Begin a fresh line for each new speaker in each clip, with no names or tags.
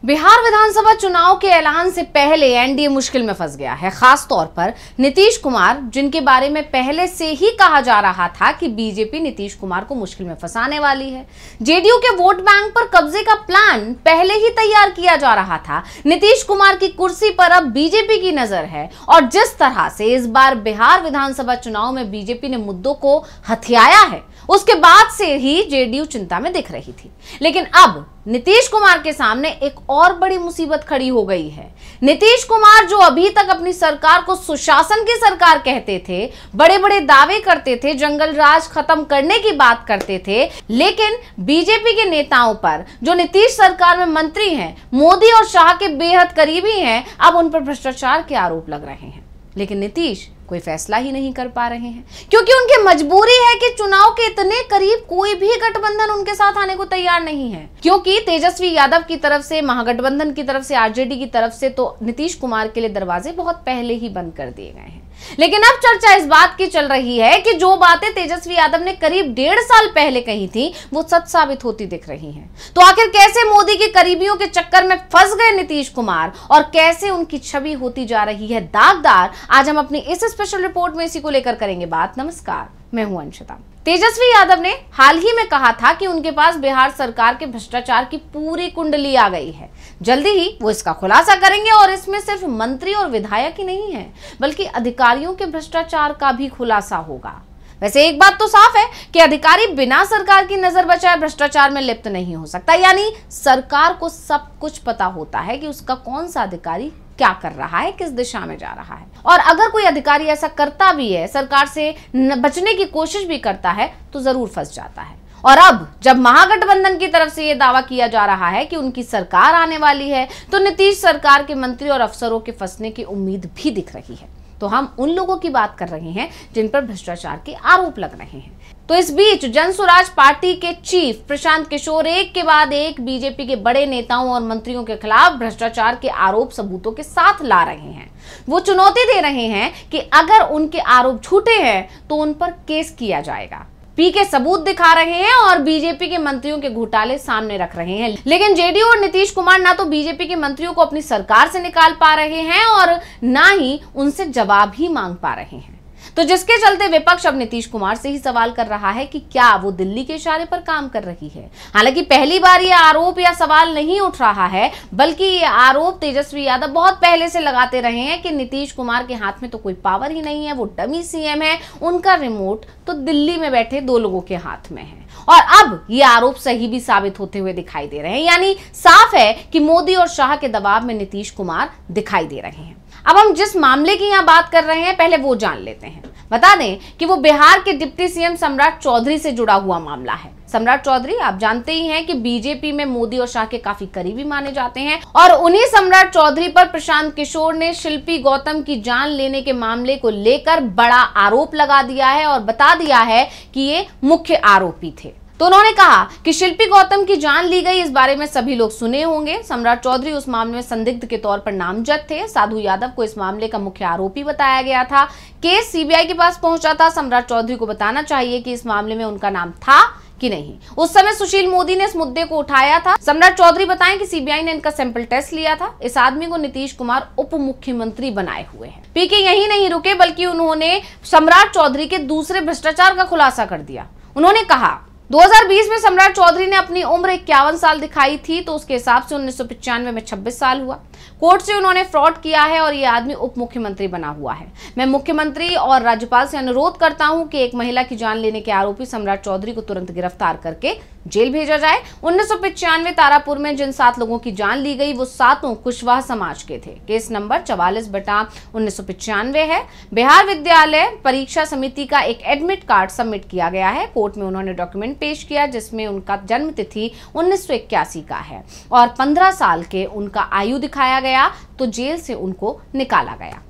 बिहार विधानसभा चुनाव के ऐलान से पहले एनडीए मुश्किल में फंस गया है। खास तौर पर नीतीश कुमार, जिनके बारे में पहले से ही कहा जा रहा था कि बीजेपी नीतीश कुमार को मुश्किल में फंसाने वाली है। जेडीयू के वोट बैंक पर कब्जे का प्लान पहले ही तैयार किया जा रहा था। नीतीश कुमार की कुर्सी पर अब बीजेपी की नजर है और जिस तरह से इस बार बिहार विधानसभा चुनाव में बीजेपी ने मुद्दों को हथियाया है, उसके बाद से ही जेडीयू चिंता में दिख रही थी। लेकिन अब नीतीश कुमार के सामने एक और बड़ी मुसीबत खड़ी हो गई है। नीतीश कुमार, जो अभी तक अपनी सरकार को सुशासन की सरकार कहते थे, बड़े बड़े दावे करते थे, जंगल राज खत्म करने की बात करते थे, लेकिन बीजेपी के नेताओं पर, जो नीतीश सरकार में मंत्री हैं, मोदी और शाह के बेहद करीबी हैं, अब उन पर भ्रष्टाचार के आरोप लग रहे हैं। लेकिन नीतीश कोई फैसला ही नहीं कर पा रहे हैं, क्योंकि उनकी मजबूरी है कि चुनाव के इतने करीब कोई भी गठबंधन उनके साथ आने को तैयार नहीं है। क्योंकि तेजस्वी यादव की तरफ से, महागठबंधन की तरफ से, आरजेडी की तरफ से तो नीतीश कुमार के लिए दरवाजे बहुत पहले ही बंद कर दिए गए हैं। लेकिन अब चर्चा इस बात की चल रही है कि जो बातें तेजस्वी यादव ने करीब 1.5 साल पहले कही थी, वो सच साबित होती दिख रही हैं। तो आखिर कैसे मोदी के करीबियों के चक्कर में फंस गए नीतीश कुमार और कैसे उनकी छवि होती जा रही है दागदार, आज हम अपनी इस स्पेशल रिपोर्ट में इसी को लेकर करेंगे बात। नमस्कार, मैं हूं अंशिता। तेजस्वी यादव ने हाल ही में कहा था कि उनके पास बिहार सरकार के भ्रष्टाचार की पूरी कुंडली आ गई है। जल्दी ही वो इसका खुलासा करेंगे और इसमें सिर्फ मंत्री और विधायक ही नहीं है, बल्कि अधिकारियों के भ्रष्टाचार का भी खुलासा होगा। वैसे एक बात तो साफ है कि अधिकारी बिना सरकार की नजर बचाए भ्रष्टाचार में लिप्त नहीं हो सकता। यानी सरकार को सब कुछ पता होता है कि उसका कौन सा अधिकारी क्या कर रहा है, किस दिशा में जा रहा है। और अगर कोई अधिकारी ऐसा करता भी है, सरकार से बचने की कोशिश भी करता है, तो जरूर फंस जाता है। और अब जब महागठबंधन की तरफ से यह दावा किया जा रहा है कि उनकी सरकार आने वाली है, तो नीतीश सरकार के मंत्री और अफसरों के फंसने की उम्मीद भी दिख रही है। तो हम उन लोगों की बात कर रहे हैं जिन पर भ्रष्टाचार के आरोप लग रहे हैं। तो इस बीच जनसुराज पार्टी के चीफ प्रशांत किशोर एक के बाद एक बीजेपी के बड़े नेताओं और मंत्रियों के खिलाफ भ्रष्टाचार के आरोप सबूतों के साथ ला रहे हैं। वो चुनौती दे रहे हैं कि अगर उनके आरोप झूठे हैं तो उन पर केस किया जाएगा। पी के सबूत दिखा रहे हैं और बीजेपी के मंत्रियों के घोटाले सामने रख रहे हैं। लेकिन जेडीयू और नीतीश कुमार ना तो बीजेपी के मंत्रियों को अपनी सरकार से निकाल पा रहे हैं और ना ही उनसे जवाब ही मांग पा रहे हैं। तो जिसके चलते विपक्ष अब नीतीश कुमार से ही सवाल कर रहा है कि क्या वो दिल्ली के इशारे पर काम कर रही है। हालांकि पहली बार ये आरोप या सवाल नहीं उठ रहा है, बल्कि ये आरोप तेजस्वी यादव बहुत पहले से लगाते रहे हैं कि नीतीश कुमार के हाथ में तो कोई पावर ही नहीं है, वो डमी सीएम है, उनका रिमोट तो दिल्ली में बैठे 2 लोगों के हाथ में है। और अब ये आरोप सही भी साबित होते हुए दिखाई दे रहे हैं। यानी साफ है कि मोदी और शाह के दबाव में नीतीश कुमार दिखाई दे रहे हैं। अब हम जिस मामले की यहाँ बात कर रहे हैं, पहले वो जान लेते हैं। बता दें कि वो बिहार के डिप्टी सीएम सम्राट चौधरी से जुड़ा हुआ मामला है। सम्राट चौधरी, आप जानते ही हैं कि बीजेपी में मोदी और शाह के काफी करीबी माने जाते हैं और उन्हीं सम्राट चौधरी पर प्रशांत किशोर ने शिल्पी गौतम की जान लेने के मामले को लेकर बड़ा आरोप लगा दिया है और बता दिया है कि ये मुख्य आरोपी थे। तो उन्होंने कहा कि शिल्पी गौतम की जान ली गई, इस बारे में सभी लोग सुने होंगे। सम्राट चौधरी उस मामले में संदिग्ध के तौर पर नामजद थे। साधु यादव को इस मामले का मुख्य आरोपी बताया गया था। केस सीबीआई के पास पहुंचा था। सम्राट चौधरी को बताना चाहिए कि इस मामले में उनका नाम था कि नहीं। उस समय सुशील मोदी ने इस मुद्दे को उठाया था। सम्राट चौधरी बताएं कि सीबीआई ने इनका सैंपल टेस्ट लिया था। इस आदमी को नीतीश कुमार उप मुख्यमंत्री बनाए हुए हैं। पीके यही नहीं रुके, बल्कि उन्होंने सम्राट चौधरी के दूसरे भ्रष्टाचार का खुलासा कर दिया। उन्होंने कहा 2020 में सम्राट चौधरी ने अपनी उम्र 51 साल दिखाई थी, तो उसके हिसाब से 1995 में 26 साल हुआ। कोर्ट से उन्होंने फ्रॉड किया है और ये आदमी उप मुख्यमंत्री बना हुआ है। मैं मुख्यमंत्री और राज्यपाल से अनुरोध करता हूं कि एक महिला की जान लेने के आरोपी सम्राट चौधरी को तुरंत गिरफ्तार करके जेल भेजा जाए। 1995 तारापुर में जिन 7 लोगों की जान ली गई, वो 7 कुशवाहा समाज के थे। केस नंबर 44/1995 है। बिहार विद्यालय परीक्षा समिति का एक एडमिट कार्ड सबमिट किया गया है। कोर्ट में उन्होंने डॉक्यूमेंट पेश किया जिसमें उनका जन्म तिथि 1981 का है और 15 साल के उनका आयु दिखाया गया, तो जेल से उनको निकाला गया।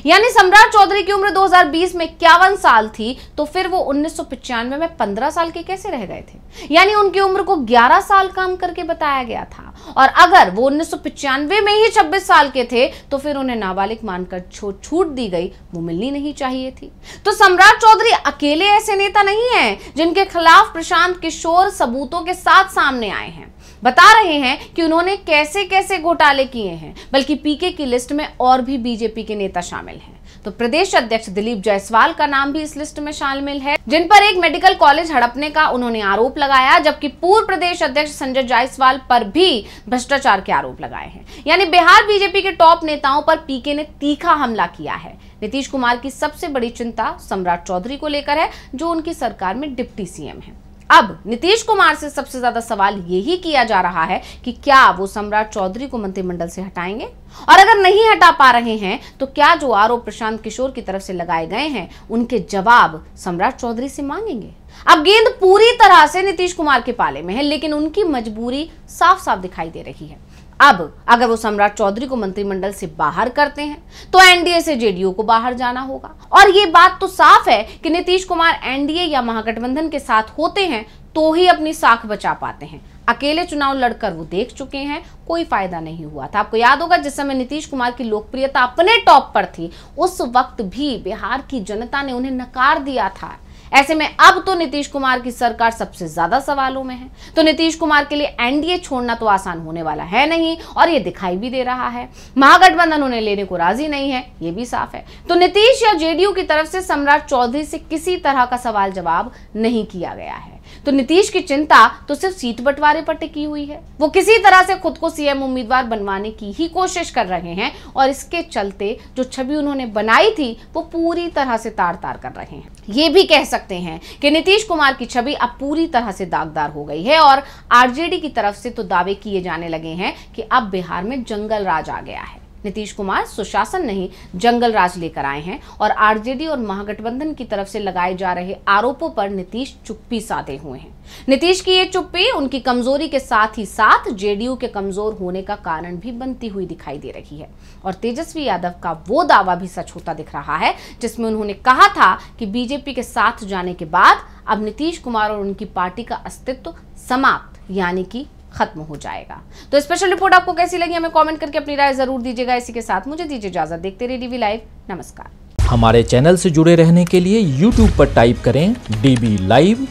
यानी सम्राट चौधरी की उम्र 2020 में 51 साल थी, तो फिर वो 1995 में 15 साल के कैसे रह गए थे? यानी उनकी उम्र को 11 साल कम करके बताया गया था। और अगर वो 1995 में ही 26 साल के थे, तो फिर उन्हें नाबालिग मानकर छूट दी गई, वो मिलनी नहीं चाहिए थी। तो सम्राट चौधरी अकेले ऐसे नेता नहीं है जिनके खिलाफ प्रशांत किशोर सबूतों के साथ सामने आए हैं। बता रहे हैं कि उन्होंने कैसे कैसे घोटाले किए हैं, बल्कि पीके की लिस्ट में और भी बीजेपी के नेता शामिल हैं। तो प्रदेश अध्यक्ष दिलीप जायसवाल का नाम भी इस लिस्ट में शामिल है, जिन पर एक मेडिकल कॉलेज हड़पने का उन्होंने आरोप लगाया, जबकि पूर्व प्रदेश अध्यक्ष संजय जायसवाल पर भी भ्रष्टाचार के आरोप लगाए हैं। यानी बिहार बीजेपी के टॉप नेताओं पर पीके ने तीखा हमला किया है। नीतीश कुमार की सबसे बड़ी चिंता सम्राट चौधरी को लेकर है, जो उनकी सरकार में डिप्टी सीएम है। अब नीतीश कुमार से सबसे ज्यादा सवाल यही किया जा रहा है कि क्या वो सम्राट चौधरी को मंत्रिमंडल से हटाएंगे, और अगर नहीं हटा पा रहे हैं तो क्या जो आरोप प्रशांत किशोर की तरफ से लगाए गए हैं उनके जवाब सम्राट चौधरी से मांगेंगे। अब गेंद पूरी तरह से नीतीश कुमार के पाले में है, लेकिन उनकी मजबूरी साफ साफ दिखाई दे रही है। अब अगर वो सम्राट चौधरी को मंत्रिमंडल से बाहर करते हैं तो एनडीए से जेडीयू को बाहर जाना होगा, और ये बात तो साफ है कि नीतीश कुमार एनडीए या महागठबंधन के साथ होते हैं तो ही अपनी साख बचा पाते हैं। अकेले चुनाव लड़कर वो देख चुके हैं, कोई फायदा नहीं हुआ था। आपको याद होगा जिस समय नीतीश कुमार की लोकप्रियता अपने टॉप पर थी, उस वक्त भी बिहार की जनता ने उन्हें नकार दिया था। ऐसे में अब तो नीतीश कुमार की सरकार सबसे ज्यादा सवालों में है, तो नीतीश कुमार के लिए एनडीए छोड़ना तो आसान होने वाला है नहीं, और ये दिखाई भी दे रहा है। महागठबंधन उन्हें लेने को राजी नहीं है, ये भी साफ है। तो नीतीश या जेडीयू की तरफ से सम्राट चौधरी से किसी तरह का सवाल जवाब नहीं किया गया है। तो नीतीश की चिंता तो सिर्फ सीट बंटवारे पर टिकी हुई है। वो किसी तरह से खुद को सीएम उम्मीदवार बनवाने की ही कोशिश कर रहे हैं, और इसके चलते जो छवि उन्होंने बनाई थी वो पूरी तरह से तार तार कर रहे हैं। ये भी कह सकते हैं कि नीतीश कुमार की छवि अब पूरी तरह से दागदार हो गई है, और आरजेडी की तरफ से तो दावे किए जाने लगे हैं कि अब बिहार में जंगल राज आ गया है। नीतीश कुमार सुशासन नहीं जंगल राज लेकर आए हैं, और आरजेडी और महागठबंधन की तरफ से लगाए जा रहे आरोपों पर नीतीश चुप्पी साधे हुए हैं। नीतीश की ये चुप्पी उनकी कमजोरी के साथ ही साथ जेडीयू के कमजोर होने का कारण भी बनती हुई दिखाई दे रही है, और तेजस्वी यादव का वो दावा भी सच होता दिख रहा है जिसमें उन्होंने कहा था कि बीजेपी के साथ जाने के बाद अब नीतीश कुमार और उनकी पार्टी का अस्तित्व समाप्त यानी कि खत्म हो जाएगा। तो स्पेशल रिपोर्ट आपको कैसी लगी हमें कमेंट करके अपनी राय जरूर दीजिएगा। इसी के साथ मुझे दीजिए इजाजत। देखते रहिए डीबी लाइव। नमस्कार।
हमारे चैनल से जुड़े रहने के लिए YouTube पर टाइप करें डीबी लाइव,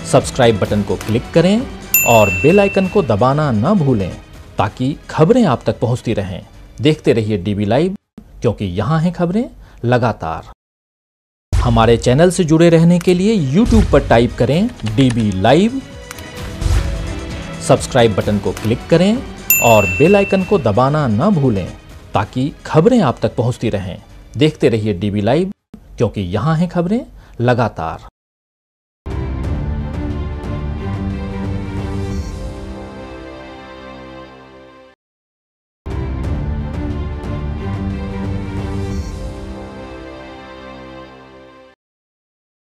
सब्सक्राइब बटन को क्लिक करें और बेल आइकन को दबाना न भूलें ताकि खबरें आप तक पहुंचती रहें। देखते रहिए डीबी लाइव, क्योंकि यहाँ हैं खबरें लगातार। हमारे चैनल से जुड़े रहने के लिए YouTube पर टाइप करें डीबी लाइव, सब्सक्राइब बटन को क्लिक करें और बेल आइकन को दबाना न भूलें ताकि खबरें आप तक पहुंचती रहें। देखते रहिए डीबी लाइव, क्योंकि यहाँ हैं खबरें लगातार।